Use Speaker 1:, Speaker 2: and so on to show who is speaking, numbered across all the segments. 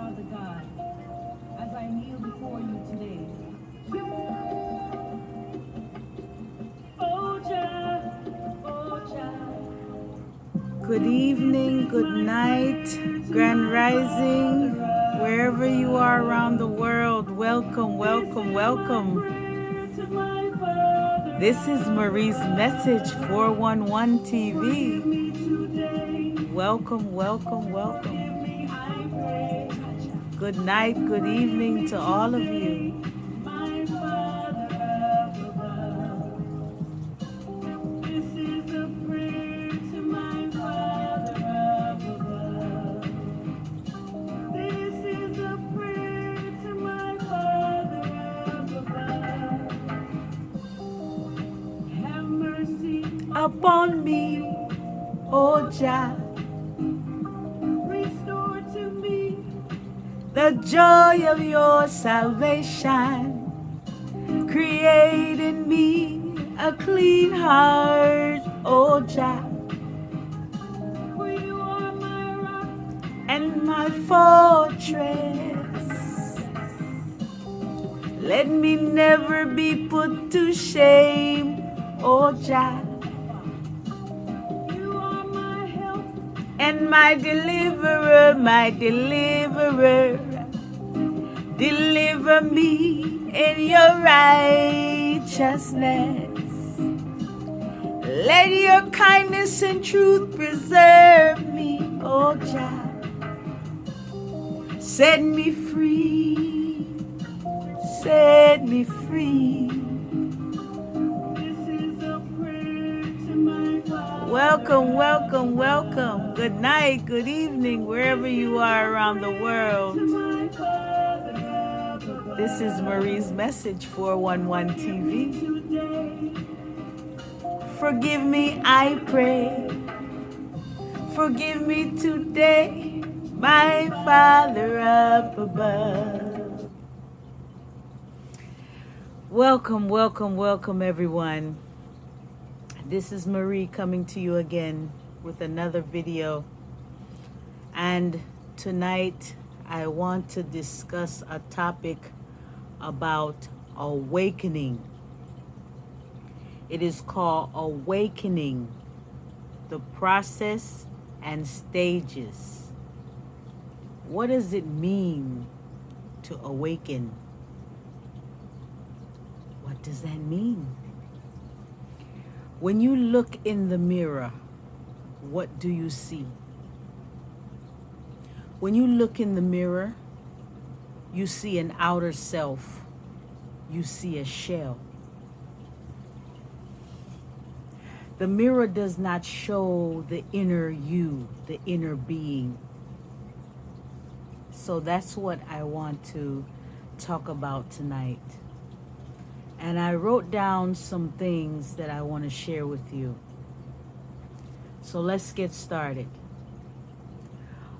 Speaker 1: Father God, as I kneel before you today. Oh, Jah, oh, Jah. Good evening, good night, grand rising, wherever you are around the world. Welcome, welcome, welcome. This is Marie's Message 411 TV. Welcome, welcome, welcome. Good night, good evening to all of you. This is a prayer to my Father above. This is a prayer to my Father above. Have mercy upon me, O Jah. Restore to me the joy of your salvation. Create in me a clean heart, O Jah. For you are my rock and my fortress. Let me never be put to shame, O Jah. You are my help and my deliverer, my deliverer. Deliver me in your righteousness. Let your kindness and truth preserve me, O Jah. Set me free, set me free. This is a prayer to my Father. Welcome, welcome, welcome. Good night, good evening, wherever you are around the world. This is Marie's Message 411 TV. Forgive me, I pray. Forgive me today, my Father up above. Welcome, welcome, welcome, everyone. This is Marie coming to you again with another video. And tonight, I want to discuss a topic about awakening. It is called Awakening, the process and stages. What does it mean to awaken? What does that mean? When you look in the mirror, what do you see? When you look in the mirror, you see an outer self. You see a shell. The mirror does not show the inner you, the inner being. So that's what I want to talk about tonight. And I wrote down some things that I want to share with you. So let's get started.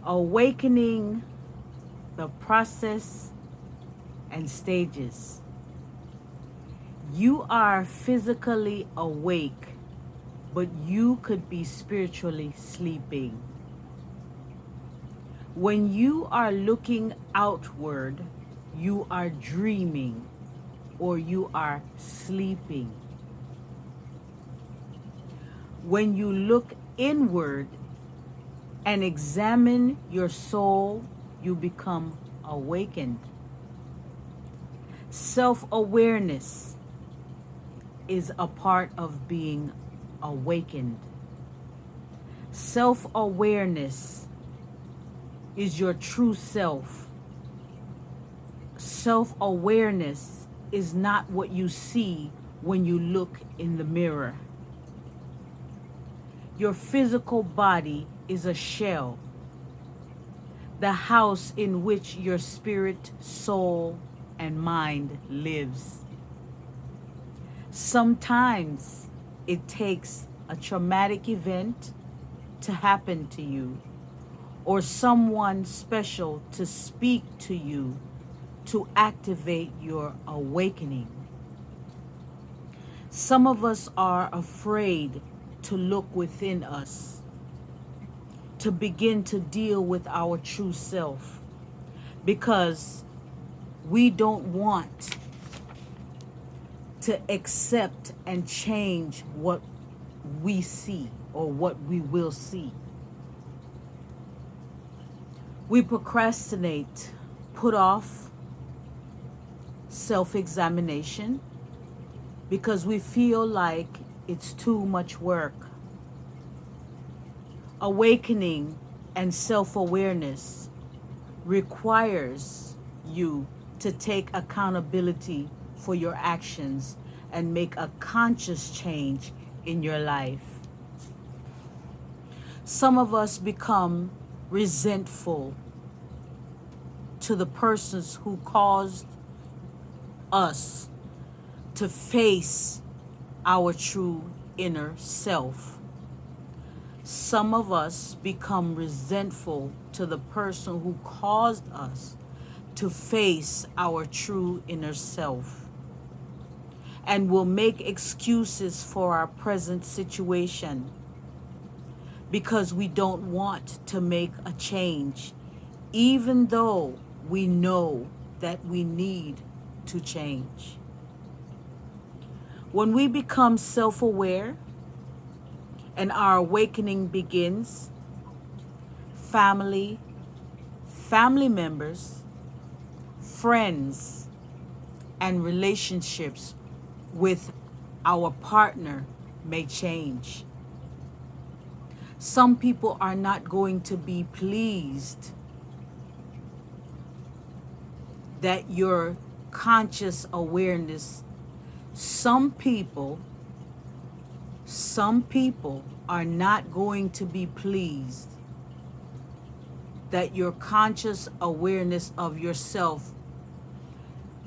Speaker 1: Awakening, the process and stages. You are physically awake, but you could be spiritually sleeping. When you are looking outward, you are dreaming or you are sleeping. When you look inward and examine your soul, you become awakened. Self-awareness is a part of being awakened. Self-awareness is your true self. Self-awareness is not what you see when you look in the mirror. Your physical body is a shell, the house in which your spirit, soul, and mind lives. Sometimes it takes a traumatic event to happen to you, or someone special to speak to you to activate your awakening. Some of us are afraid to look within us, to begin to deal with our true self. because we don't want to accept and change what we see or what we will see. We procrastinate, put off self-examination because we feel like it's too much work. Awakening and self-awareness requires you to take accountability for your actions and make a conscious change in your life. Some of us become resentful to the persons who caused us to face our true inner self. Some of us become resentful to the person who caused us to face our true inner self, and will make excuses for our present situation because we don't want to make a change, even though we know that we need to change. When we become self-aware and our awakening begins, family members, friends, and relationships with our partner may change. Some people are not going to be pleased that your conscious awareness, some people are not going to be pleased that your conscious awareness of yourself,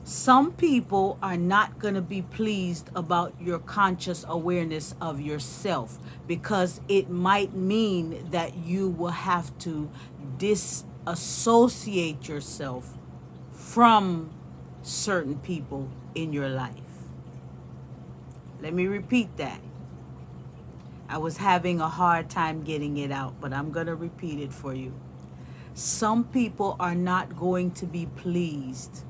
Speaker 1: some people are not going to be pleased about your conscious awareness of yourself, because it might mean that you will have to disassociate yourself from certain people in your life. Let me repeat that. I was having a hard time getting it out, but I'm going to repeat it for you. Some people are not going to be pleased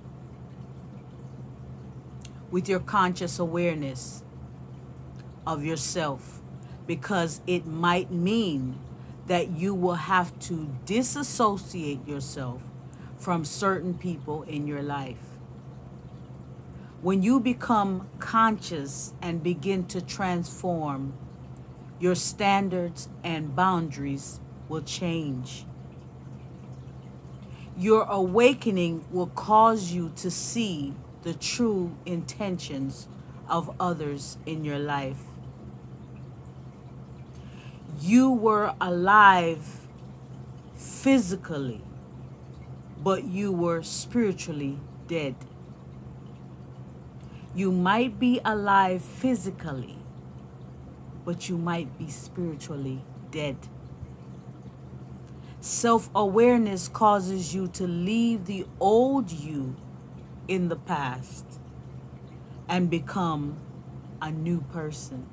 Speaker 1: with your conscious awareness of yourself, because it might mean that you will have to disassociate yourself from certain people in your life. When you become conscious and begin to transform, your standards and boundaries will change. Your awakening will cause you to see the true intentions of others in your life. You were alive physically, but you were spiritually dead. You might be alive physically, but you might be spiritually dead. Self-awareness causes you to leave the old you in the past and become a new person.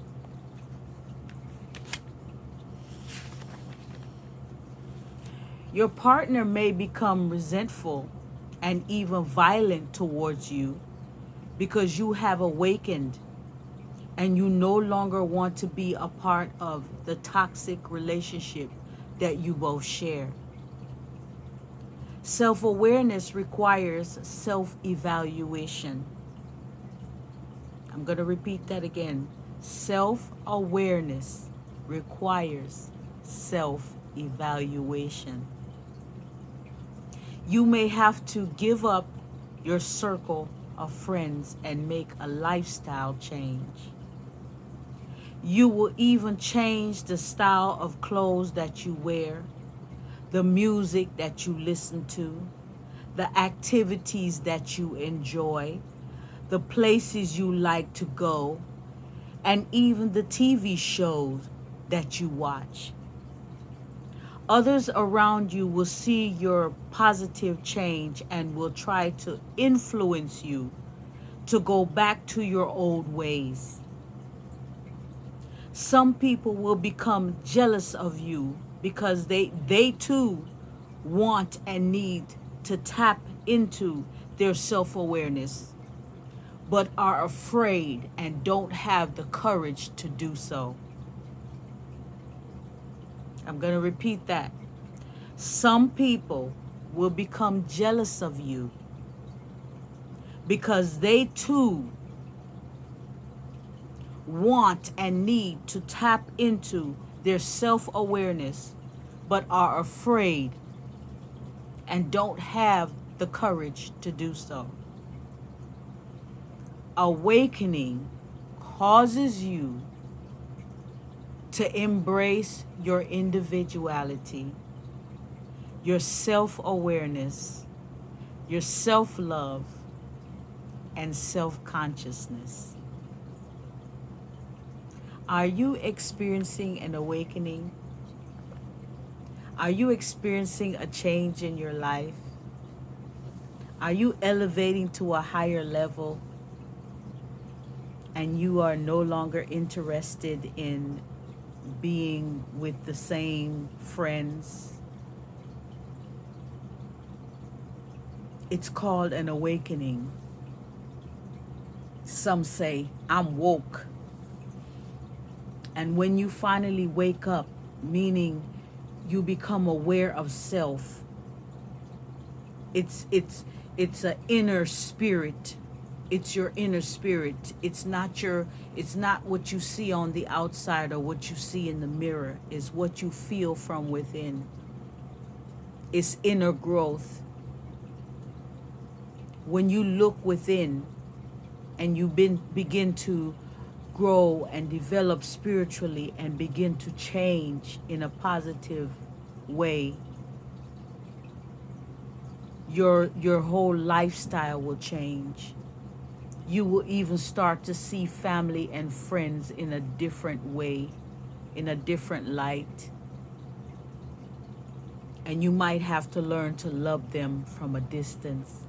Speaker 1: Your partner may become resentful and even violent towards you because you have awakened and you no longer want to be a part of the toxic relationship that you both share. Self-awareness requires self-evaluation. I'm going to repeat that again. Self-awareness requires self-evaluation. You may have to give up your circle of friends and make a lifestyle change. You will even change the style of clothes that you wear, the music that you listen to, the activities that you enjoy, the places you like to go, and even the TV shows that you watch. Others around you will see your positive change and will try to influence you to go back to your old ways. Some people will become jealous of you because they too want and need to tap into their self-awareness, but are afraid and don't have the courage to do so. I'm going to repeat that. Some people will become jealous of you because they too want and need to tap into their self-awareness, but are afraid and don't have the courage to do so. Awakening causes you to embrace your individuality, your self-awareness, your self-love, and self-consciousness. Are you experiencing an awakening? Are you experiencing a change in your life? Are you elevating to a higher level and you are no longer interested in being with the same friends? It's called an awakening. Some say, I'm woke. And when you finally wake up, meaning you become aware of self, it's an inner spirit. It's your inner spirit. It's not what you see on the outside or what you see in the mirror. It's what you feel from within. It's inner growth. When you look within and you begin to grow and develop spiritually and begin to change in a positive way, your whole lifestyle will change. You will even start to see family and friends in a different way, in a different light. And you might have to learn to love them from a distance.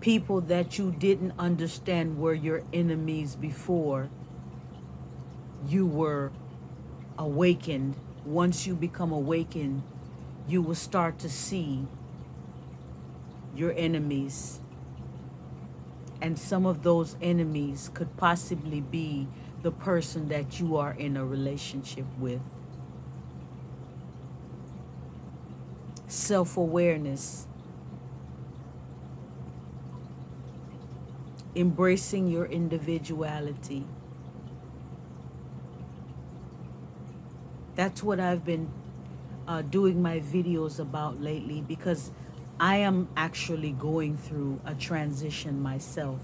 Speaker 1: People that you didn't understand were your enemies before you were awakened. Once you become awakened, you will start to see your enemies. And some of those enemies could possibly be the person that you are in a relationship with. Self-awareness. Embracing your individuality. That's what I've been doing my videos about lately, because I am actually going through a transition myself.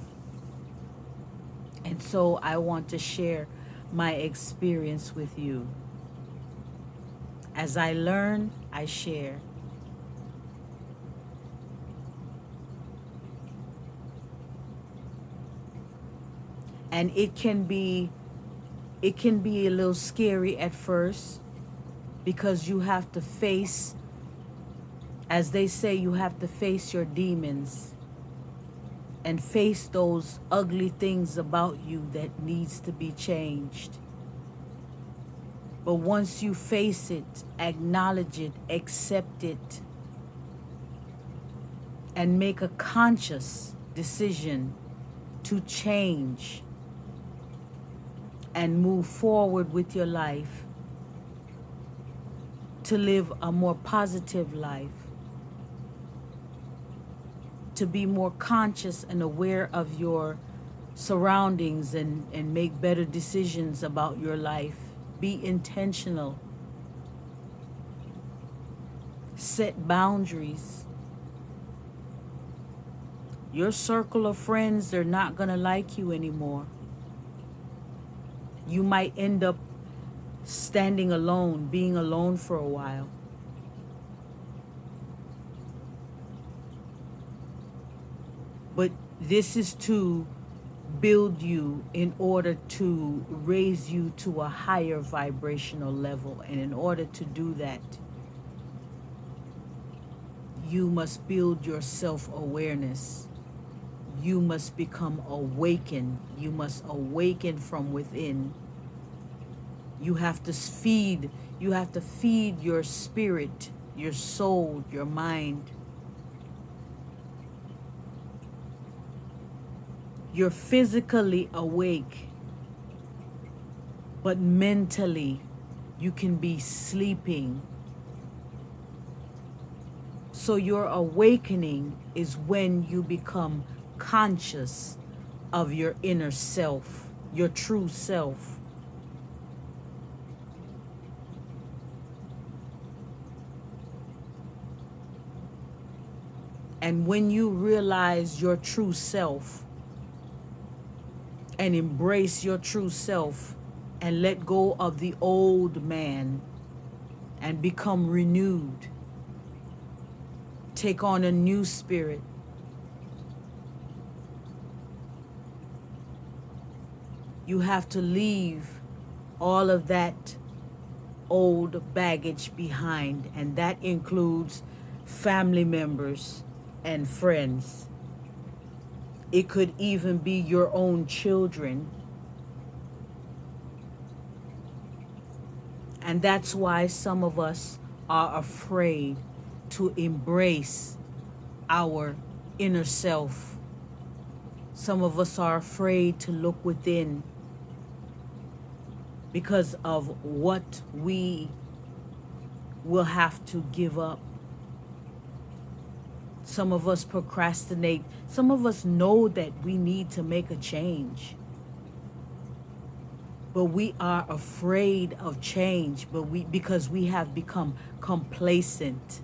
Speaker 1: And so I want to share my experience with you. As I learn, I share. And it can be a little scary at first, because you have to face, as they say, you have to face your demons and face those ugly things about you that needs to be changed. But once you face it, acknowledge it, accept it, and make a conscious decision to change and move forward with your life, to live a more positive life, to be more conscious and aware of your surroundings and make better decisions about your life. Be intentional. Set boundaries. Your circle of friends, they're not going to like you anymore. You might end up standing alone, being alone for a while. But this is to build you in order to raise you to a higher vibrational level. And in order to do that, you must build your self-awareness. You must become awakened. You must awaken from within. You have to feed You have to feed your spirit, your soul, your mind. You're physically awake, but mentally you can be sleeping. So your awakening is when you become conscious of your inner self, your true self. And when you realize your true self and embrace your true self and let go of the old man and become renewed, take on a new spirit, you have to leave all of that old baggage behind, and that includes family members and friends. It could even be your own children. And that's why some of us are afraid to embrace our inner self. Some of us are afraid to look within because of what we will have to give up. Some of us procrastinate. Some of us know that we need to make a change, but we are afraid of change, because we have become complacent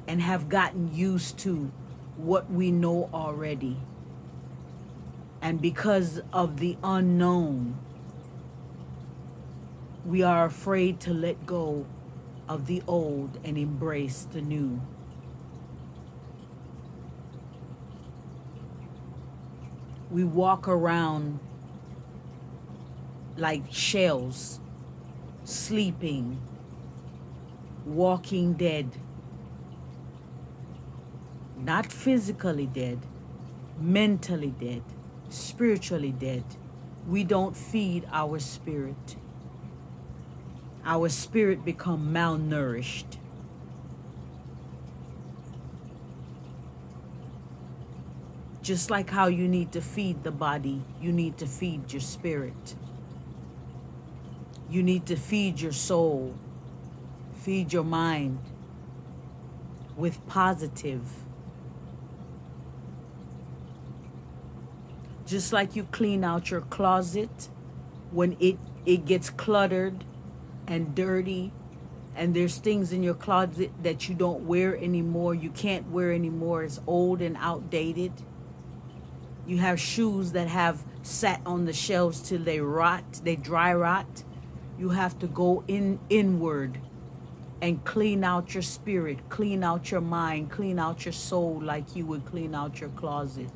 Speaker 1: and have gotten used to what we know already. And because of the unknown, we are afraid to let go of the old and embrace the new. We walk around like shells, sleeping, walking dead. Not physically dead, mentally dead, spiritually dead. We don't feed our spirit. Our spirit become malnourished. Just like how you need to feed the body, you need to feed your spirit. You need to feed your soul, feed your mind with positive. Just like you clean out your closet when it gets cluttered and dirty, and there's things in your closet that you don't wear anymore, you can't wear anymore, it's old and outdated. You have shoes that have sat on the shelves till they rot, they dry rot. You have to go inward and clean out your spirit, clean out your mind, clean out your soul like you would clean out your closet.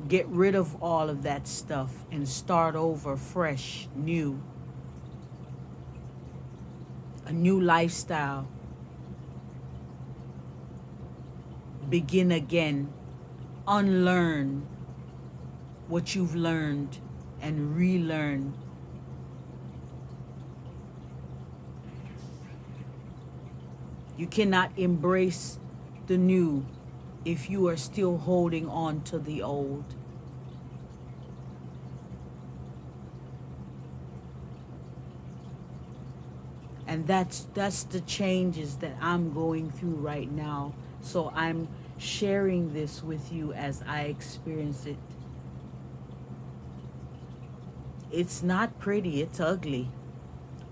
Speaker 1: Get rid of all of that stuff and start over fresh, new. A new lifestyle. Begin again. Unlearn what you've learned and relearn. You cannot embrace the new if you are still holding on to the old. And that's the changes that I'm going through right now. So I'm sharing this with you as I experience it. It's not pretty, it's ugly.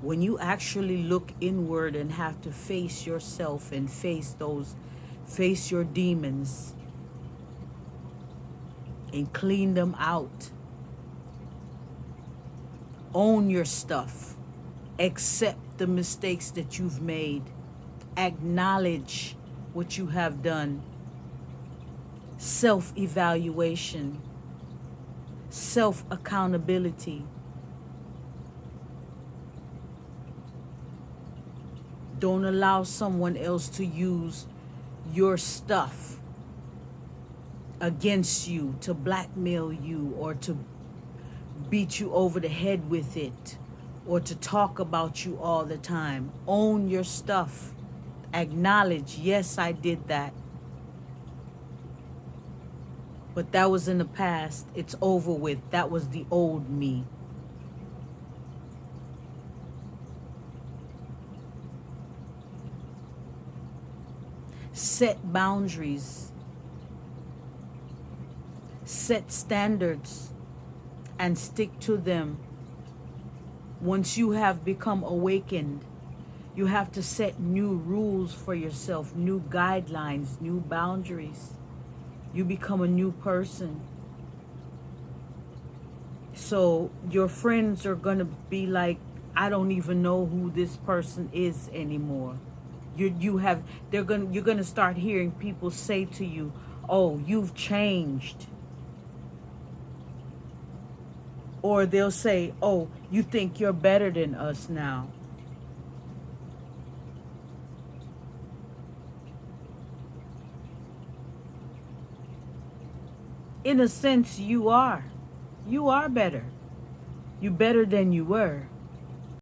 Speaker 1: When you actually look inward and have to face yourself and face your demons and clean them out. Own your stuff. Accept the mistakes that you've made. Acknowledge what you have done. Self-evaluation. Self-accountability. Don't allow someone else to use your stuff against you, to blackmail you, or to beat you over the head with it, or to talk about you all the time. Own your stuff. Acknowledge, yes, I did that. But that was in the past. It's over with. That was the old me. Set boundaries. Set standards and stick to them. Once you have become awakened, you have to set new rules for yourself, new guidelines, new boundaries. You become a new person. So your friends are going to be like, I don't even know who this person is anymore. You're going to start hearing people say to you, "Oh, you've changed." Or they'll say, "Oh, you think you're better than us now." In a sense, you are. You are better. You're better than you were.